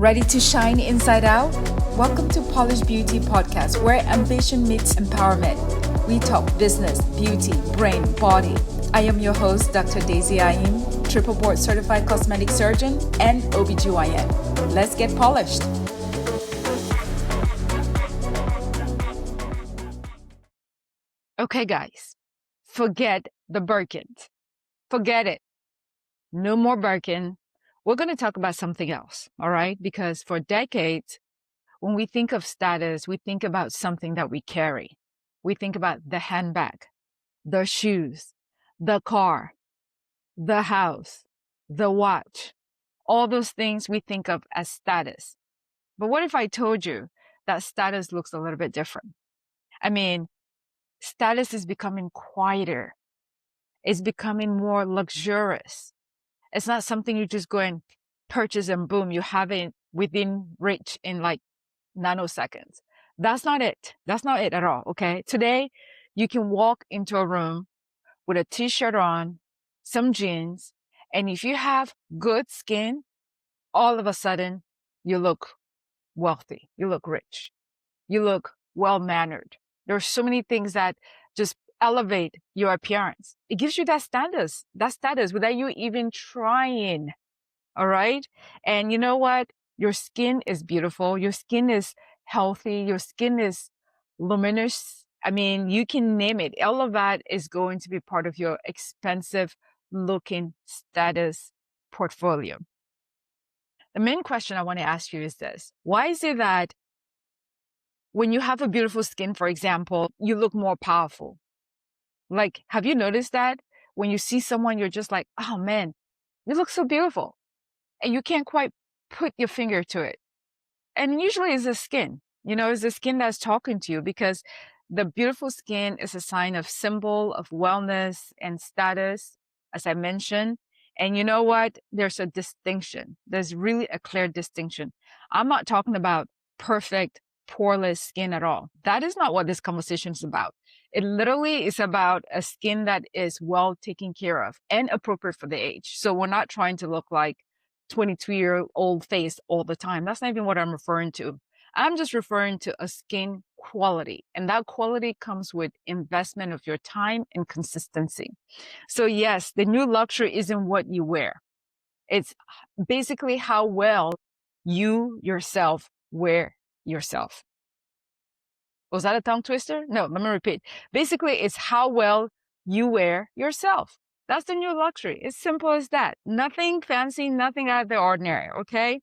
Ready to shine inside out? Welcome to Polished Beauty Podcast, where ambition meets empowerment. We talk business, beauty, brain, body. I am your host, Dr. Daisy Ayim, triple board certified cosmetic surgeon and OBGYN. Let's get polished. Okay, guys, forget the Birkins. Forget it. No more Birkin. We're going to talk about something else, all right? Because for decades, when we think of status, we think about something that we carry. We think about the handbag, the shoes, the car, the house, the watch. All those things we think of as status. But what if I told you that status looks a little bit different? I mean, status is becoming quieter. It's becoming more luxurious. It's not something you just go and purchase and boom, you have it within reach in like nanoseconds. That's not it. That's not it at all. Okay. Today, you can walk into a room with a t-shirt on, some jeans, and if you have good skin, all of a sudden you look wealthy. You look rich. You look well-mannered. There are so many things that just elevate your appearance. It gives you that status without you even trying. All right. And you know what? Your skin is beautiful. Your skin is healthy. Your skin is luminous. I mean, you can name it. All of that is going to be part of your expensive looking status portfolio. The main question I want to ask you is this. Why is it that when you have a beautiful skin, for example, you look more powerful? Like, have you noticed that? When you see someone, you're just like, oh man, you look so beautiful. And you can't quite put your finger to it. And usually it's the skin, it's the skin that's talking to you, because the beautiful skin is a symbol of wellness and status, as I mentioned. And you know what? There's a distinction. There's really a clear distinction. I'm not talking about perfect, poreless skin at all. That is not what this conversation is about. It literally is about a skin that is well taken care of and appropriate for the age. So we're not trying to look like 22-year-old face all the time. That's not even what I'm referring to. I'm just referring to a skin quality. And that quality comes with investment of your time and consistency. So yes, the new luxury isn't what you wear. It's basically how well you yourself wear yourself. Was that a tongue twister? No, let me repeat. Basically, it's how well you wear yourself. That's the new luxury. It's simple as that. Nothing fancy, nothing out of the ordinary, okay?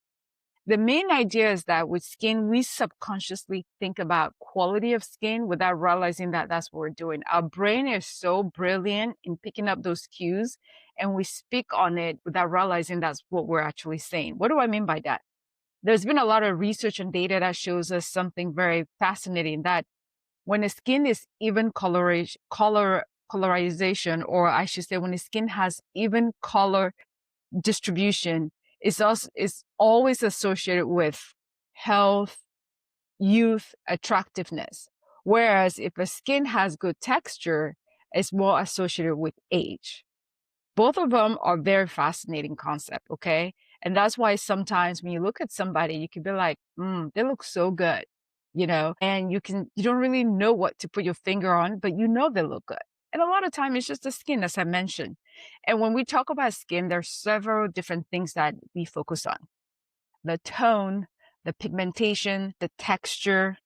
The main idea is that with skin, we subconsciously think about quality of skin without realizing that that's what we're doing. Our brain is so brilliant in picking up those cues, and we speak on it without realizing that's what we're actually saying. What do I mean by that? There's been a lot of research and data that shows us something very fascinating, that when the skin is even colorization, or I should say when the skin has even color distribution, is always associated with health, youth, attractiveness. Whereas if a skin has good texture, it's more associated with age. Both of them are very fascinating concept, okay? And that's why sometimes when you look at somebody, you can be like, they look so good, and you don't really know what to put your finger on, but they look good. And a lot of time it's just the skin, as I mentioned. And when we talk about skin, there's several different things that we focus on. The tone, the pigmentation, the texture,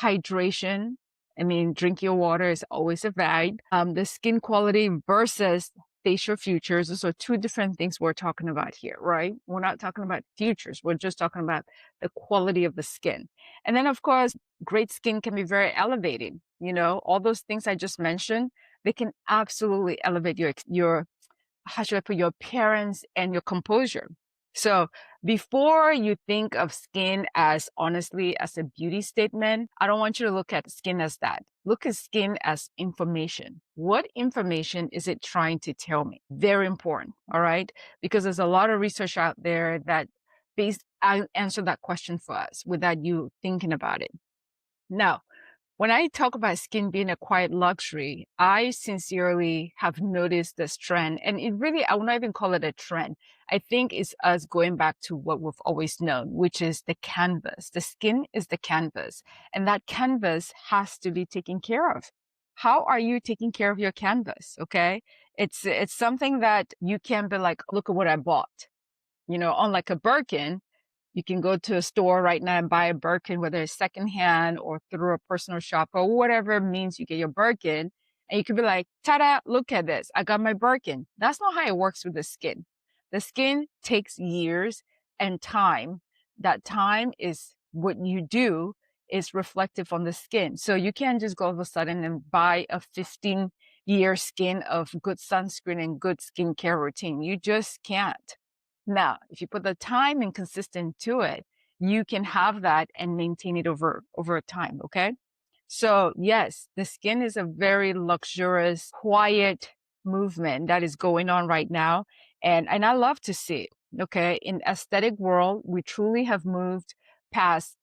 hydration. I mean, drink your water is always a guide. The skin quality versus facial features. Those are two different things we're talking about here, right? We're not talking about features. We're just talking about the quality of the skin. And then, of course, great skin can be very elevating. All those things I just mentioned, they can absolutely elevate your how should I put, your appearance and your composure. So before you think of skin as honestly as a beauty statement, I don't want you to look at skin as that. Look at skin as information. What information is it trying to tell me? Very important, all right? Because there's a lot of research out there that answer that question for us without you thinking about it. Now, When I talk about skin being a quiet luxury, I sincerely have noticed this trend, and it really, I would not even call it a trend. I think it's us going back to what we've always known, which is the canvas. The skin is the canvas, and that canvas has to be taken care of. How are you taking care of your canvas? Okay. It's something that you can't be like, look at what I bought. Unlike a Birkin, you can go to a store right now and buy a Birkin, whether it's secondhand or through a personal shop or whatever means you get your Birkin. And you could be like, ta-da, look at this. I got my Birkin. That's not how it works with the skin. The skin takes years and time. That time is what you do is reflective on the skin. So you can't just go all of a sudden and buy a 15-year skin of good sunscreen and good skincare routine. You just can't. Now, if you put the time and consistent to it, you can have that and maintain it over time. Okay. So yes, the skin is a very luxurious, quiet movement that is going on right now. And I love to see it. Okay. In aesthetic world, we truly have moved past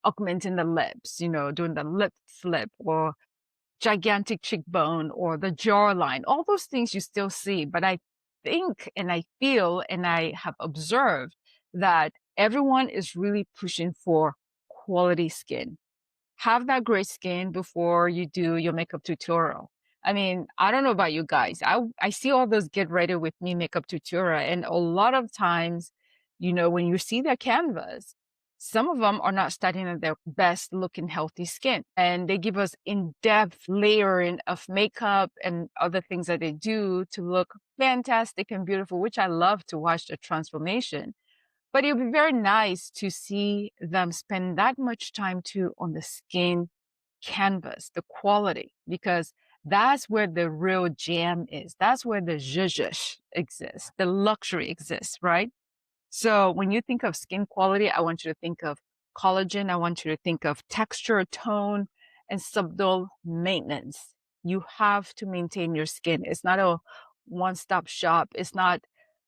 augmenting the lips, doing the lip flip or gigantic cheekbone or the jawline, all those things you still see. But I think and I feel and I have observed that everyone is really pushing for quality skin. Have that great skin before you do your makeup tutorial. I mean, I don't know about you guys. I see all those get ready with me makeup tutorial, and a lot of times, when you see their canvas, some of them are not starting at their best looking healthy skin, and they give us in-depth layering of makeup and other things that they do to look fantastic and beautiful, which I love to watch the transformation. But it would be very nice to see them spend that much time too on the skin canvas, the quality, because that's where the real jam is. That's where the zhuzh exists, the luxury exists, right? So when you think of skin quality, I want you to think of collagen. I want you to think of texture, tone, and subtle maintenance. You have to maintain your skin. It's not a one-stop shop. It's not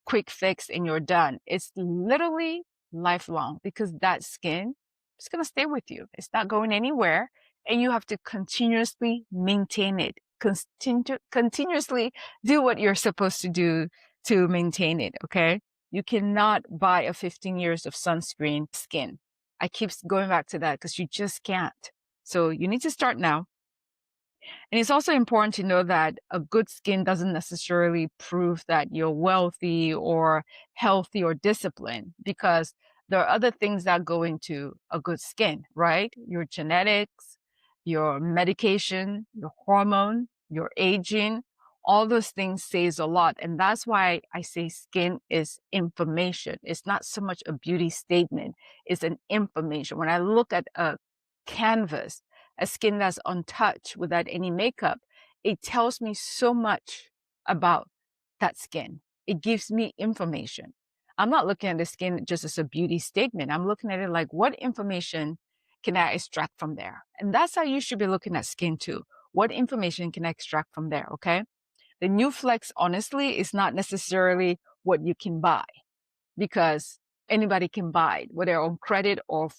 quick fix and you're done. It's literally lifelong because that skin is going to stay with you. It's not going anywhere. And you have to continuously maintain it, continuously do what you're supposed to do to maintain it. Okay. You cannot buy a 15 years of sunscreen skin. I keep going back to that because you just can't. So you need to start now. And it's also important to know that a good skin doesn't necessarily prove that you're wealthy or healthy or disciplined, because there are other things that go into a good skin, right? Your genetics, your medication, your hormone, your aging, all those things says a lot. And that's why I say skin is information. It's not so much a beauty statement. It's an information. When I look at a canvas, a skin that's untouched without any makeup, it tells me so much about that skin. It gives me information. I'm not looking at the skin just as a beauty statement. I'm looking at it like, what information can I extract from there? And that's how you should be looking at skin too. What information can I extract from there? Okay. The new flex, honestly, is not necessarily what you can buy, because anybody can buy it, whether on credit or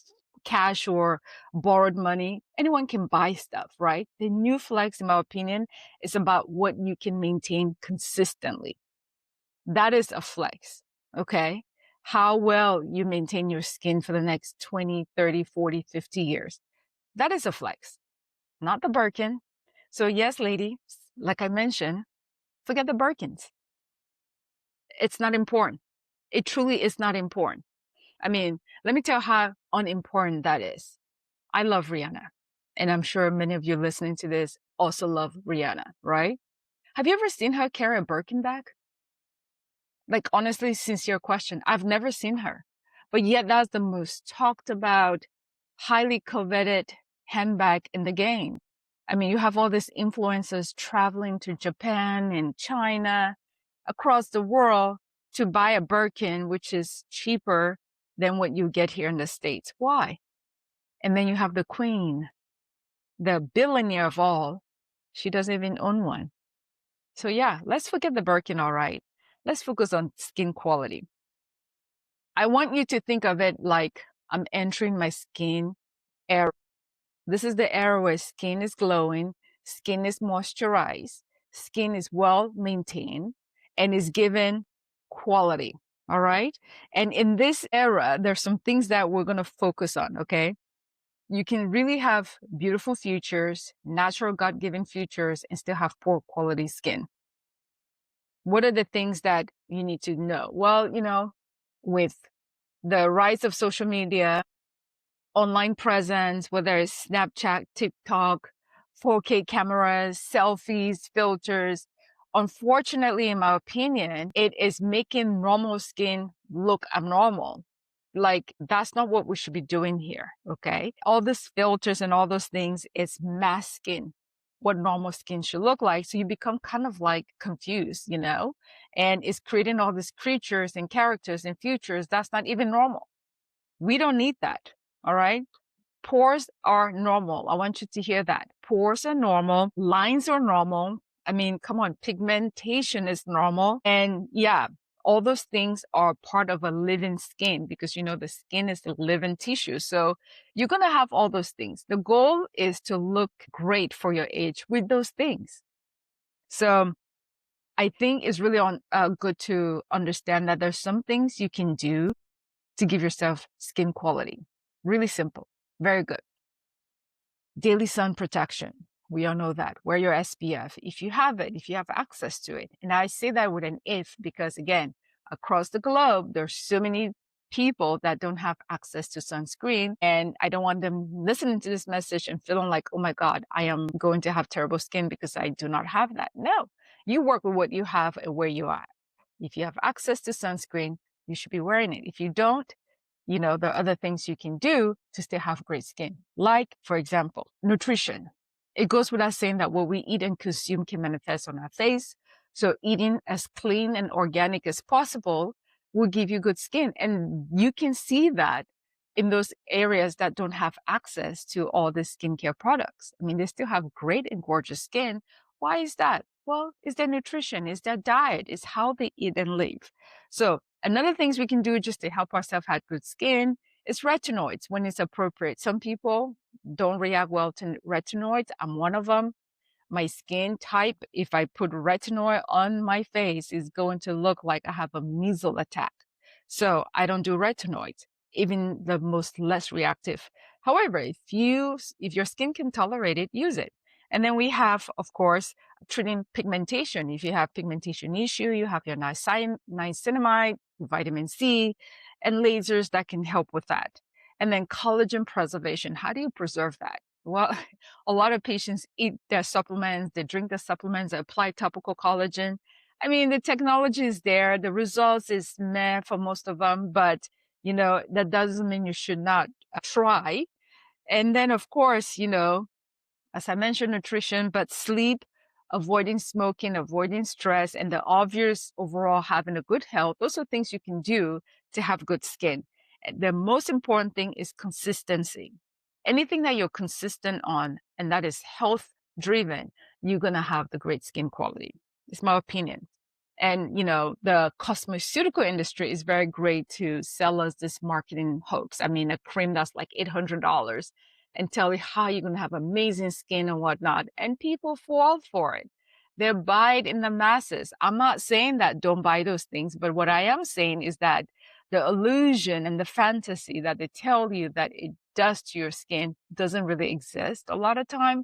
cash or borrowed money. Anyone can buy stuff, right? The new flex, in my opinion, is about what you can maintain consistently. That is a flex, okay? How well you maintain your skin for the next 20, 30, 40, 50 years. That is a flex, not the Birkin. So yes, lady, like I mentioned, forget the Birkins. It's not important. It truly is not important. I mean, let me tell you how unimportant that is. I love Rihanna. And I'm sure many of you listening to this also love Rihanna, right? Have you ever seen her carry a Birkin bag? Like, honestly, sincere question. I've never seen her. But yet that's the most talked about, highly coveted handbag in the game. I mean, you have all these influencers traveling to Japan and China, across the world to buy a Birkin, which is cheaper than what you get here in the States. Why? And then you have the queen, the billionaire of all. She doesn't even own one. So yeah, let's forget the Birkin, all right. Let's focus on skin quality. I want you to think of it like I'm entering my skin era. This is the era where skin is glowing, skin is moisturized, skin is well maintained, and is given quality. All right. And in this era, there's some things that we're going to focus on. Okay. You can really have beautiful features, natural God-given features, and still have poor quality skin. What are the things that you need to know? Well, with the rise of social media, online presence, whether it's Snapchat, TikTok, 4K cameras, selfies, filters. Unfortunately, in my opinion, it is making normal skin look abnormal. Like, that's not what we should be doing here, okay? All these filters and all those things is masking what normal skin should look like. So you become kind of like confused, and it's creating all these creatures and characters and futures that's not even normal. We don't need that. All right. Pores are normal. I want you to hear that. Pores are normal. Lines are normal. I mean, come on, pigmentation is normal. And yeah, all those things are part of a living skin because the skin is a living tissue. So you're going to have all those things. The goal is to look great for your age with those things. So I think it's really good to understand that there's some things you can do to give yourself skin quality. Really simple. Very good. Daily sun protection. We all know that. Wear your SPF if you have it, if you have access to it. And I say that with an if because, again, across the globe, there's so many people that don't have access to sunscreen. And I don't want them listening to this message and feeling like, oh my God, I am going to have terrible skin because I do not have that. No, you work with what you have and where you are. If you have access to sunscreen, you should be wearing it. If you don't, there are other things you can do to still have great skin. Like, for example, nutrition. It goes without saying that what we eat and consume can manifest on our face. So eating as clean and organic as possible will give you good skin. And you can see that in those areas that don't have access to all the skincare products. I mean, they still have great and gorgeous skin. Why is that? Well, it's their nutrition, it's their diet, it's how they eat and live. So another things we can do just to help ourselves have good skin is retinoids when it's appropriate. Some people don't react well to retinoids. I'm one of them. My skin type, if I put retinol on my face, is going to look like I have a measles attack. So I don't do retinoids, even the most less reactive. However, if your skin can tolerate it, use it. And then we have, of course, treating pigmentation. If you have pigmentation issue, you have your niacinamide, vitamin C, and lasers that can help with that. And then collagen preservation. How do you preserve that? Well, a lot of patients eat their supplements, they drink the supplements, they apply topical collagen. I mean, the technology is there. The results is meh for most of them, but that doesn't mean you should not try. And then, of course, as I mentioned, nutrition, but sleep, avoiding smoking, avoiding stress, and the obvious overall having a good health. Those are things you can do to have good skin. The most important thing is consistency. Anything that you're consistent on and that is health driven, you're going to have the great skin quality. It's my opinion. And, the cosmeceutical industry is very great to sell us this marketing hoax. I mean, a cream that's like $800 and tell you how you're going to have amazing skin and whatnot. And people fall for it. They buy it in the masses. I'm not saying that don't buy those things, but what I am saying is that the illusion and the fantasy that they tell you that it does to your skin doesn't really exist a lot of time.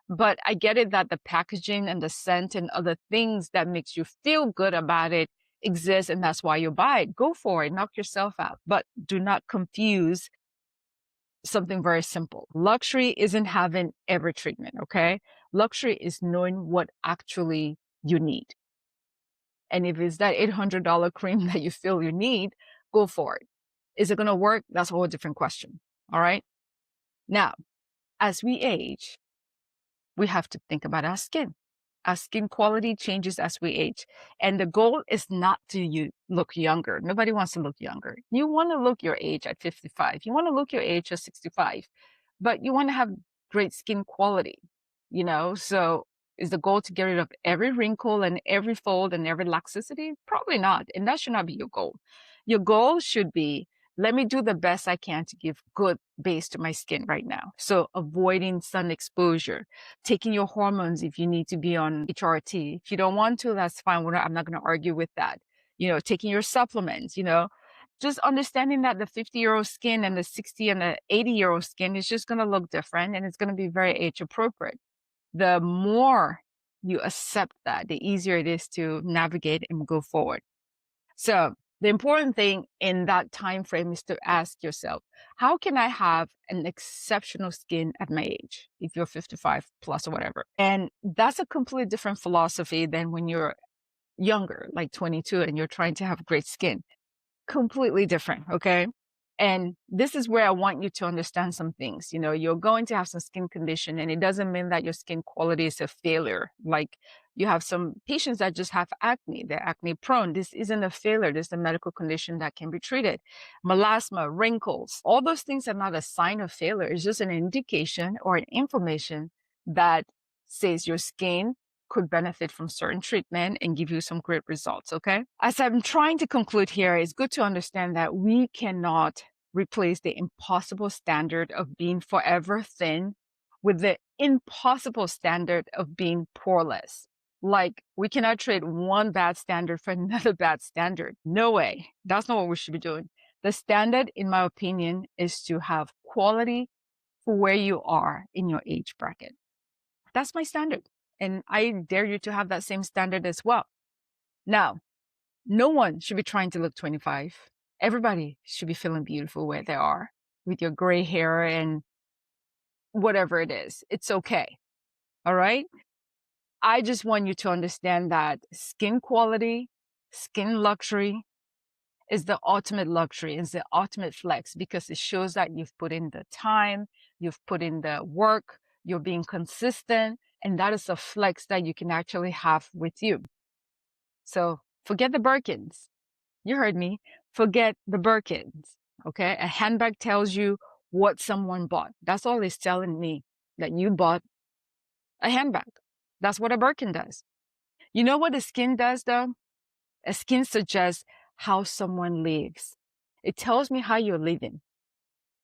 But I get it that the packaging and the scent and other things that makes you feel good about it exist, and that's why you buy it. Go for it, knock yourself out. But do not confuse something very simple. Luxury isn't having every treatment, okay? Luxury is knowing what actually you need. And if it's that $800 cream that you feel you need, go for it. Is it going to work? That's a whole different question. All right. Now, as we age, we have to think about our skin. Our skin quality changes as we age. And the goal is not to look younger. Nobody wants to look younger. You want to look your age at 55. You want to look your age at 65. But you want to have great skin quality, So is the goal to get rid of every wrinkle and every fold and every laxity? Probably not. And that should not be your goal. Your goal should be let me do the best I can to give good base to my skin right now. So avoiding sun exposure, taking your hormones if you need to be on HRT. If you don't want to, that's fine. I'm not going to argue with that. Taking your supplements, just understanding that the 50-year-old skin and the 60 and the 80-year-old skin is just going to look different, and it's going to be very age appropriate. The more you accept that, the easier it is to navigate and go forward. So the important thing in that time frame is to ask yourself, how can I have an exceptional skin at my age, if you're 55 plus or whatever? And that's a completely different philosophy than when you're younger, like 22, and you're trying to have great skin. Completely different, okay? And this is where I want you to understand some things. You're going to have some skin condition, and it doesn't mean that your skin quality is a failure. Like, you have some patients that just have acne, they're acne prone. This isn't a failure. This is a medical condition that can be treated. Melasma, wrinkles, all those things are not a sign of failure. It's just an indication or an information that says your skin could benefit from certain treatment and give you some great results, okay? As I'm trying to conclude here, it's good to understand that we cannot replace the impossible standard of being forever thin with the impossible standard of being poreless. Like, we cannot trade one bad standard for another bad standard. No way. That's not what we should be doing. The standard, in my opinion, is to have quality for where you are in your age bracket. That's my standard. And I dare you to have that same standard as well. Now, no one should be trying to look 25. Everybody should be feeling beautiful where they are, with your gray hair and whatever it is. It's okay. All right? I just want you to understand that skin quality, skin luxury is the ultimate luxury, is the ultimate flex, because it shows that you've put in the time, you've put in the work, you're being consistent, and that is a flex that you can actually have with you. So forget the Birkins. You heard me. Forget the Birkins. Okay? A handbag tells you what someone bought. That's all it's telling me, that you bought a handbag. That's what a Birkin does. You know what a skin does, though? A skin suggests how someone lives. It tells me how you're living.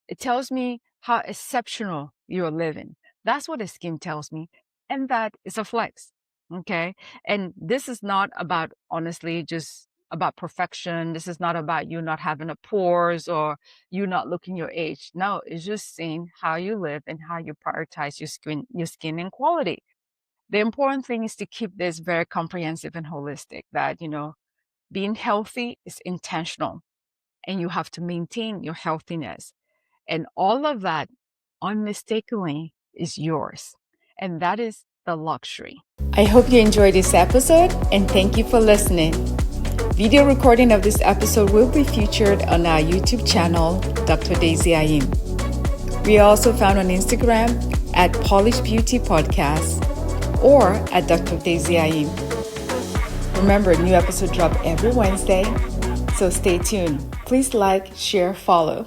It tells me how exceptional you're living. That's what a skin tells me. And that is a flex. Okay? And this is not about, honestly, just about perfection. This is not about you not having a pores or you not looking your age. No, it's just seeing how you live and how you prioritize your skin and quality. The important thing is to keep this very comprehensive and holistic, that, being healthy is intentional and you have to maintain your healthiness. And all of that unmistakably is yours. And that is the luxury. I hope you enjoyed this episode and thank you for listening. Video recording of this episode will be featured on our YouTube channel, Dr. Daisy Ayim. We are also found on Instagram at Polish Beauty Podcast or at Dr. Daisy Ayim. Remember, new episodes drop every Wednesday, so stay tuned. Please like, share, follow.